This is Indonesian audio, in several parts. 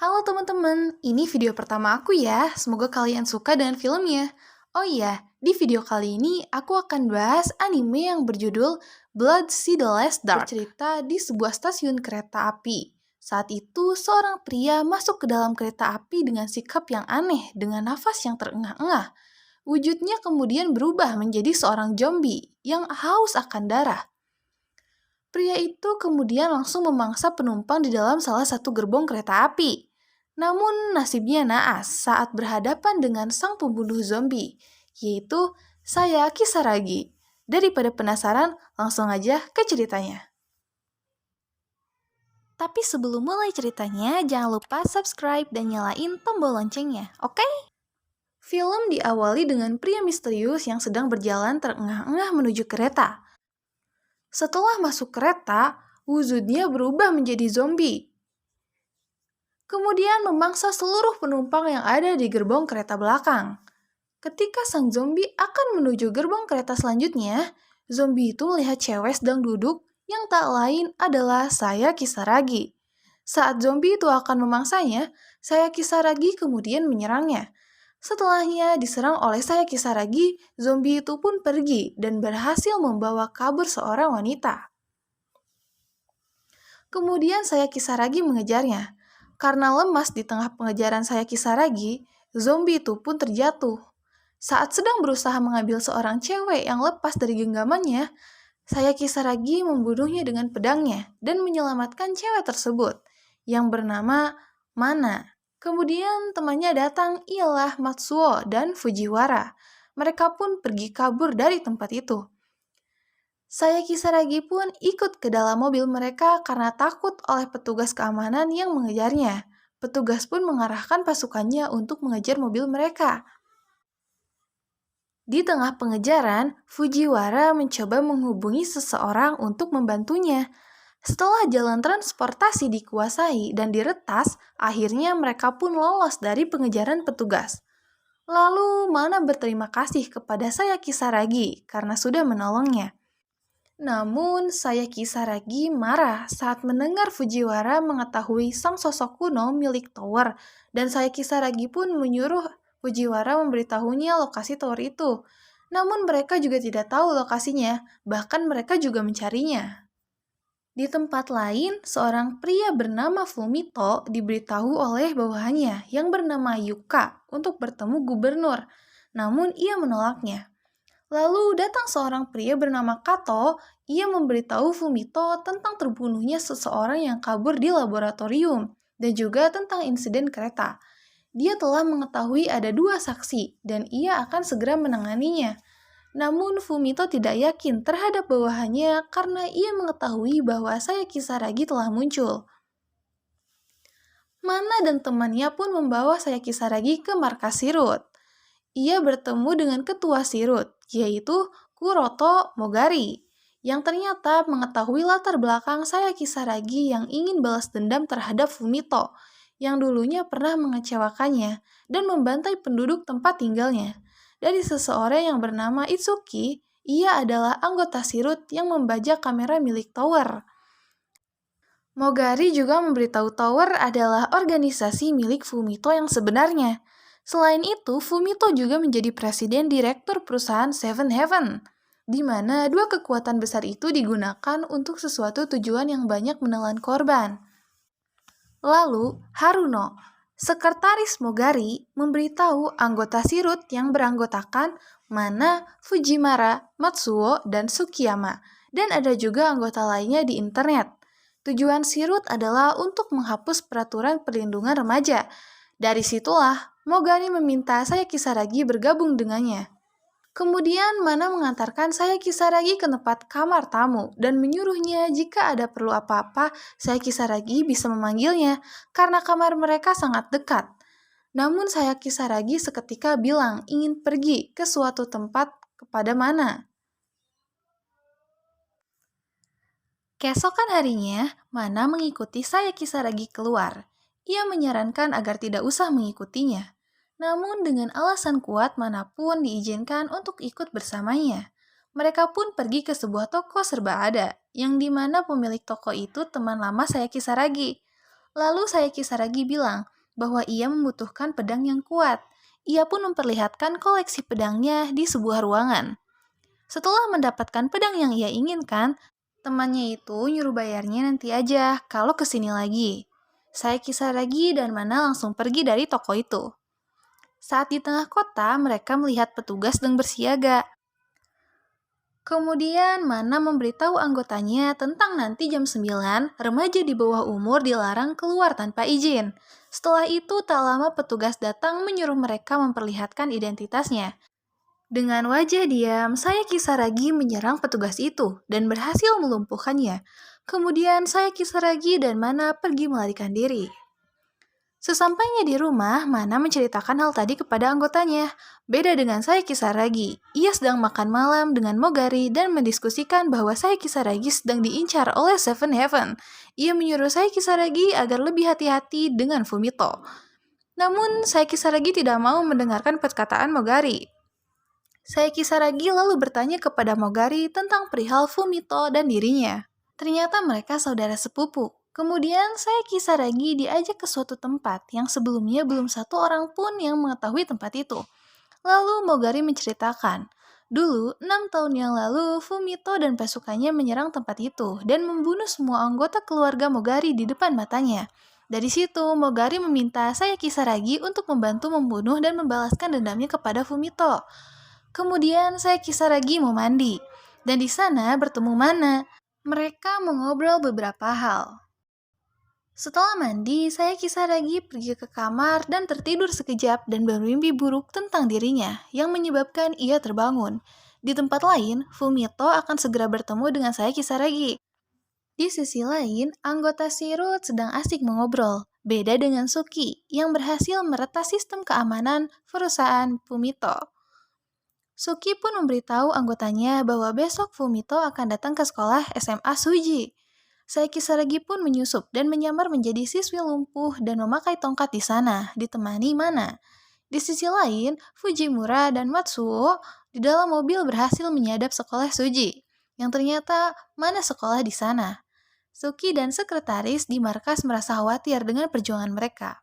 Halo teman-teman, ini video pertama aku ya. Semoga kalian suka dengan filmnya. Oh iya, di video kali ini aku akan bahas anime yang berjudul Blood Sea the Last Dark. Bercerita di sebuah stasiun kereta api. Saat itu, seorang pria masuk ke dalam kereta api dengan sikap yang aneh, dengan nafas yang terengah-engah. Wujudnya kemudian berubah menjadi seorang zombie yang haus akan darah. Pria itu kemudian langsung memangsa penumpang di dalam salah satu gerbong kereta api. Namun nasibnya naas saat berhadapan dengan sang pembunuh zombie, yaitu saya Kisaragi. Daripada penasaran, langsung aja ke ceritanya. Tapi sebelum mulai ceritanya, jangan lupa subscribe dan nyalain tombol loncengnya, oke? Film diawali dengan pria misterius yang sedang berjalan terengah-engah menuju kereta. Setelah masuk kereta, wujudnya berubah menjadi zombie. Kemudian memangsa seluruh penumpang yang ada di gerbong kereta belakang. Ketika sang zombie akan menuju gerbong kereta selanjutnya, zombie itu melihat cewek sedang duduk yang tak lain adalah saya Kisaragi. Saat zombie itu akan memangsanya, saya Kisaragi kemudian menyerangnya. Setelahnya diserang oleh saya Kisaragi, zombie itu pun pergi dan berhasil membawa kabur seorang wanita. Kemudian saya Kisaragi mengejarnya. Karena lemas di tengah pengejaran saya Kisaragi, zombie itu pun terjatuh. Saat sedang berusaha mengambil seorang cewek yang lepas dari genggamannya, saya Kisaragi membunuhnya dengan pedangnya dan menyelamatkan cewek tersebut, yang bernama Mana. Kemudian temannya datang ialah Matsuo dan Fujiwara. Mereka pun pergi kabur dari tempat itu. Saya Kisaragi pun ikut ke dalam mobil mereka karena takut oleh petugas keamanan yang mengejarnya. Petugas pun mengarahkan pasukannya untuk mengejar mobil mereka. Di tengah pengejaran, Fujiwara mencoba menghubungi seseorang untuk membantunya. Setelah jalan transportasi dikuasai dan diretas, akhirnya mereka pun lolos dari pengejaran petugas. Lalu Mana berterima kasih kepada saya Kisaragi karena sudah menolongnya. Namun, saya Kisaragi marah saat mendengar Fujiwara mengetahui sang sosok kuno milik tower, dan saya Kisaragi pun menyuruh Fujiwara memberitahunya lokasi tower itu. Namun mereka juga tidak tahu lokasinya, bahkan mereka juga mencarinya. Di tempat lain, seorang pria bernama Fumito diberitahu oleh bawahannya yang bernama Yuka untuk bertemu gubernur, namun ia menolaknya. Lalu datang seorang pria bernama Kato, ia memberitahu Fumito tentang terbunuhnya seseorang yang kabur di laboratorium, dan juga tentang insiden kereta. Dia telah mengetahui ada 2 saksi, dan ia akan segera menanganinya. Namun Fumito tidak yakin terhadap bawahannya karena ia mengetahui bahwa saya Kisaragi telah muncul. Mana dan temannya pun membawa saya Kisaragi ke markas Sirut. Ia bertemu dengan ketua Sirut, yaitu Kuroto Mogari, yang ternyata mengetahui latar belakang saya Kisaragi yang ingin balas dendam terhadap Fumito, yang dulunya pernah mengecewakannya dan membantai penduduk tempat tinggalnya. Dari seseorang yang bernama Itsuki, ia adalah anggota Sirut yang membajak kamera milik Tower. Mogari juga memberitahu Tower adalah organisasi milik Fumito yang sebenarnya. Selain itu, Fumito juga menjadi presiden direktur perusahaan Seven Heaven, di mana 2 kekuatan besar itu digunakan untuk sesuatu tujuan yang banyak menelan korban. Lalu, Haruno, sekretaris Mogari, memberitahu anggota Sirut yang beranggotakan Mana, Fujimara, Matsuo, dan Tsukiyama, dan ada juga anggota lainnya di internet. Tujuan Sirut adalah untuk menghapus peraturan perlindungan remaja. Dari situlah, Mogari meminta saya Kisaragi bergabung dengannya. Kemudian Mana mengantarkan saya Kisaragi ke tempat kamar tamu dan menyuruhnya jika ada perlu apa-apa, saya Kisaragi bisa memanggilnya karena kamar mereka sangat dekat. Namun saya Kisaragi seketika bilang ingin pergi ke suatu tempat kepada Mana. Keesokan harinya, Mana mengikuti saya Kisaragi keluar. Ia menyarankan agar tidak usah mengikutinya. Namun dengan alasan kuat manapun diizinkan untuk ikut bersamanya. Mereka pun pergi ke sebuah toko serba ada, yang dimana pemilik toko itu teman lama saya Kisaragi. Lalu saya Kisaragi bilang, bahwa ia membutuhkan pedang yang kuat. Ia pun memperlihatkan koleksi pedangnya di sebuah ruangan. Setelah mendapatkan pedang yang ia inginkan, temannya itu nyuruh bayarnya nanti aja kalau kesini lagi. Saya Kisaragi dan Mana langsung pergi dari toko itu. Saat di tengah kota, mereka melihat petugas sedang bersiaga. Kemudian Mana memberitahu anggotanya tentang nanti jam 9, remaja di bawah umur dilarang keluar tanpa izin. Setelah itu tak lama petugas datang menyuruh mereka memperlihatkan identitasnya. Dengan wajah diam, saya Kisaragi menyerang petugas itu dan berhasil melumpuhkannya. Kemudian saya Kisaragi dan Mana pergi melarikan diri. Sesampainya di rumah, Mana menceritakan hal tadi kepada anggotanya. Beda dengan saya Kisaragi, ia sedang makan malam dengan Mogari dan mendiskusikan bahwa saya Kisaragi sedang diincar oleh Seven Heaven. Ia menyuruh saya Kisaragi agar lebih hati-hati dengan Fumito. Namun, saya Kisaragi tidak mau mendengarkan perkataan Mogari. Saya Kisaragi lalu bertanya kepada Mogari tentang perihal Fumito dan dirinya. Ternyata mereka saudara sepupu. Kemudian saya Kisaragi diajak ke suatu tempat yang sebelumnya belum satu orang pun yang mengetahui tempat itu. Lalu Mogari menceritakan, dulu 6 tahun yang lalu Fumito dan pasukannya menyerang tempat itu dan membunuh semua anggota keluarga Mogari di depan matanya. Dari situ, Mogari meminta saya Kisaragi untuk membantu membunuh dan membalaskan dendamnya kepada Fumito. Kemudian saya Kisaragi mau mandi, dan di sana bertemu Mana. Mereka mengobrol beberapa hal. Setelah mandi, saya Kisaragi pergi ke kamar dan tertidur sekejap dan bermimpi buruk tentang dirinya yang menyebabkan ia terbangun. Di tempat lain, Fumito akan segera bertemu dengan saya Kisaragi. Di sisi lain, anggota Shirut sedang asik mengobrol. Beda dengan Suki yang berhasil meretas sistem keamanan perusahaan Fumito. Suki pun memberitahu anggotanya bahwa besok Fumito akan datang ke sekolah SMA Suji. Saya Kisaragi pun menyusup dan menyamar menjadi siswi lumpuh dan memakai tongkat di sana, ditemani Mana. Di sisi lain, Fujimura dan Matsuo di dalam mobil berhasil menyadap sekolah Suji, yang ternyata Mana sekolah di sana. Suki dan sekretaris di markas merasa khawatir dengan perjuangan mereka.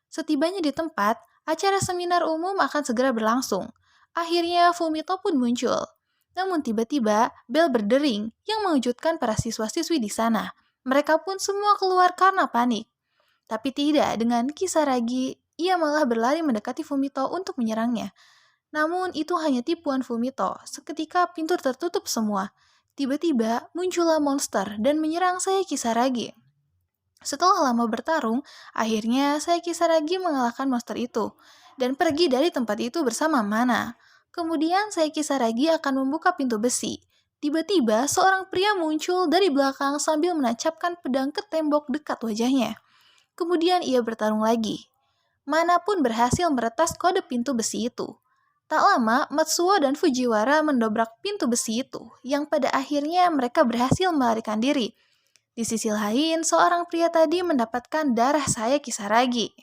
Setibanya di tempat, acara seminar umum akan segera berlangsung. Akhirnya Fumito pun muncul. Namun tiba-tiba, bel berdering yang mengejutkan para siswa-siswi di sana. Mereka pun semua keluar karena panik. Tapi tidak dengan Kisaragi, ia malah berlari mendekati Fumito untuk menyerangnya. Namun itu hanya tipuan Fumito, seketika pintu tertutup semua. Tiba-tiba muncullah monster dan menyerang saya Kisaragi. Setelah lama bertarung, akhirnya saya Kisaragi mengalahkan monster itu dan pergi dari tempat itu bersama Mana. Kemudian saya Kisaragi akan membuka pintu besi. Tiba-tiba seorang pria muncul dari belakang sambil menancapkan pedang ke tembok dekat wajahnya. Kemudian ia bertarung lagi. Mana pun berhasil meretas kode pintu besi itu. Tak lama, Matsuo dan Fujiwara mendobrak pintu besi itu, yang pada akhirnya mereka berhasil melarikan diri. Di sisi lain, seorang pria tadi mendapatkan darah saya Kisaragi.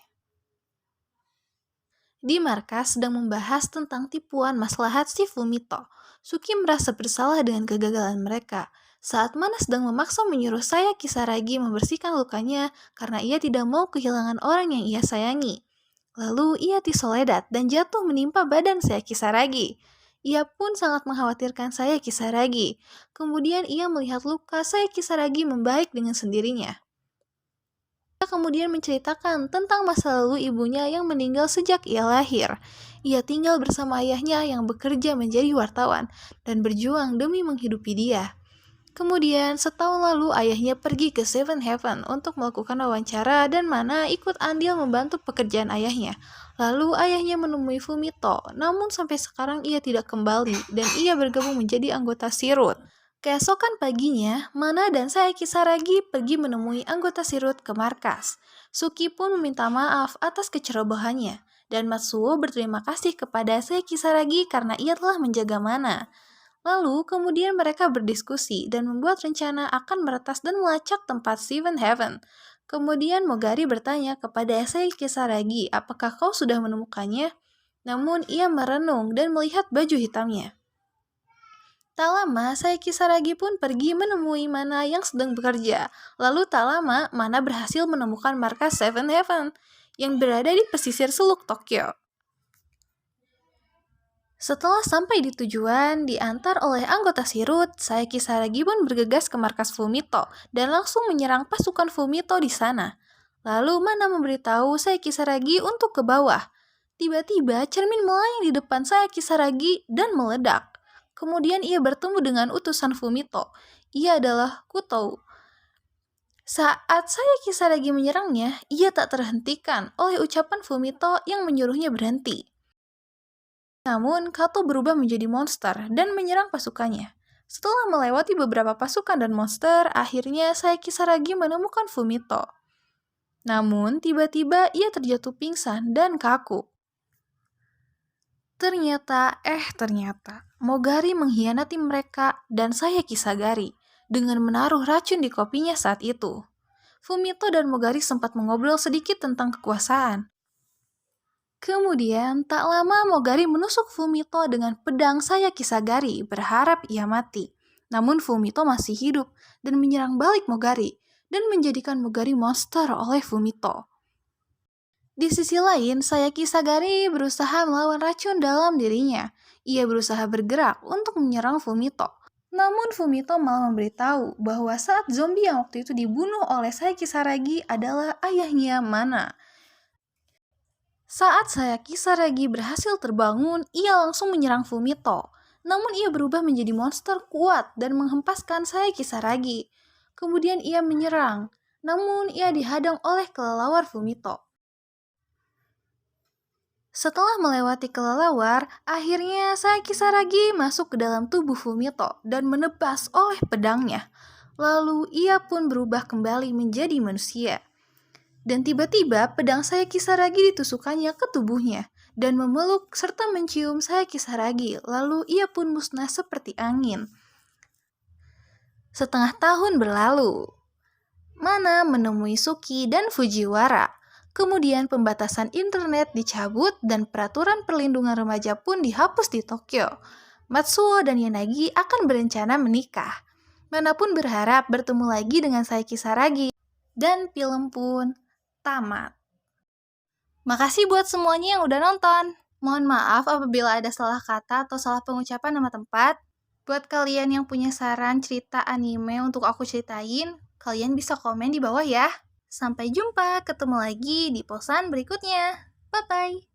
Di markas sedang membahas tentang tipuan maslahat si Fumito. Suki merasa bersalah dengan kegagalan mereka. Saat Mana sedang memaksa menyuruh saya Kisaragi membersihkan lukanya karena ia tidak mau kehilangan orang yang ia sayangi. Lalu ia tisoledat dan jatuh menimpa badan saya Kisaragi. Ia pun sangat mengkhawatirkan saya Kisaragi. Kemudian ia melihat luka saya Kisaragi membaik dengan sendirinya. Ia kemudian menceritakan tentang masa lalu ibunya yang meninggal sejak ia lahir. Ia tinggal bersama ayahnya yang bekerja menjadi wartawan dan berjuang demi menghidupi dia. Kemudian setahun lalu ayahnya pergi ke Seven Heaven untuk melakukan wawancara dan Mana ikut andil membantu pekerjaan ayahnya. Lalu ayahnya menemui Fumito, namun sampai sekarang ia tidak kembali dan ia bergabung menjadi anggota Shirut. Keesokan paginya, Mana dan saya Kisaragi pergi menemui anggota Shirut ke markas. Suki pun meminta maaf atas kecerobohannya, dan Matsuo berterima kasih kepada saya Kisaragi karena ia telah menjaga Mana. Lalu kemudian mereka berdiskusi dan membuat rencana akan meretas dan melacak tempat Seven Heaven. Kemudian Mogari bertanya kepada saya Kisaragi apakah kau sudah menemukannya? Namun ia merenung dan melihat baju hitamnya. Tak lama, saya Kisaragi pun pergi menemui Mana yang sedang bekerja. Lalu tak lama, Mana berhasil menemukan markas Seven Heaven. yang berada di pesisir seluk Tokyo. Setelah sampai di tujuan, diantar oleh anggota Sirut, saya Kisaragi pun bergegas ke markas Fumito dan langsung menyerang pasukan Fumito di sana. Lalu Mana memberitahu saya Kisaragi untuk ke bawah. Tiba-tiba cermin melayang di depan saya Kisaragi dan meledak. Kemudian ia bertemu dengan utusan Fumito. Ia adalah Kutou. Saat saya Kisaragi menyerangnya, ia tak terhentikan oleh ucapan Fumito yang menyuruhnya berhenti. Namun, Kato berubah menjadi monster dan menyerang pasukannya. Setelah melewati beberapa pasukan dan monster, akhirnya saya Kisaragi menemukan Fumito. Namun, tiba-tiba ia terjatuh pingsan dan kaku. Ternyata, Mogari mengkhianati mereka dan saya Kisagari dengan menaruh racun di kopinya saat itu. Fumito dan Mogari sempat mengobrol sedikit tentang kekuasaan. Kemudian, tak lama Mogari menusuk Fumito dengan pedang saya Kisagari, berharap ia mati. Namun Fumito masih hidup dan menyerang balik Mogari, dan menjadikan Mogari monster oleh Fumito. Di sisi lain, saya Kisagari berusaha melawan racun dalam dirinya. Ia berusaha bergerak untuk menyerang Fumito. Namun Fumito malah memberitahu bahwa saat zombie yang waktu itu dibunuh oleh saya Kisaragi adalah ayahnya Mana. Saat saya Kisaragi berhasil terbangun, ia langsung menyerang Fumito. Namun ia berubah menjadi monster kuat dan menghempaskan saya Kisaragi. Kemudian ia menyerang, namun ia dihadang oleh kelelawar Fumito. Setelah melewati kelelawar, akhirnya saya Kisaragi masuk ke dalam tubuh Fumito dan menebas oleh pedangnya. Lalu ia pun berubah kembali menjadi manusia. Dan tiba-tiba pedang saya Kisaragi ditusukkannya ke tubuhnya dan memeluk serta mencium saya Kisaragi, lalu ia pun musnah seperti angin. Setengah tahun berlalu. Mana menemui Suki dan Fujiwara. Kemudian pembatasan internet dicabut dan peraturan perlindungan remaja pun dihapus di Tokyo. Matsuo dan Yanagi akan berencana menikah. Mana pun berharap bertemu lagi dengan saya Kisaragi. Dan film pun tamat. Makasih buat semuanya yang udah nonton. Mohon maaf apabila ada salah kata atau salah pengucapan nama tempat. Buat kalian yang punya saran cerita anime untuk aku ceritain, kalian bisa komen di bawah ya. Sampai jumpa, ketemu lagi di posan berikutnya. Bye-bye.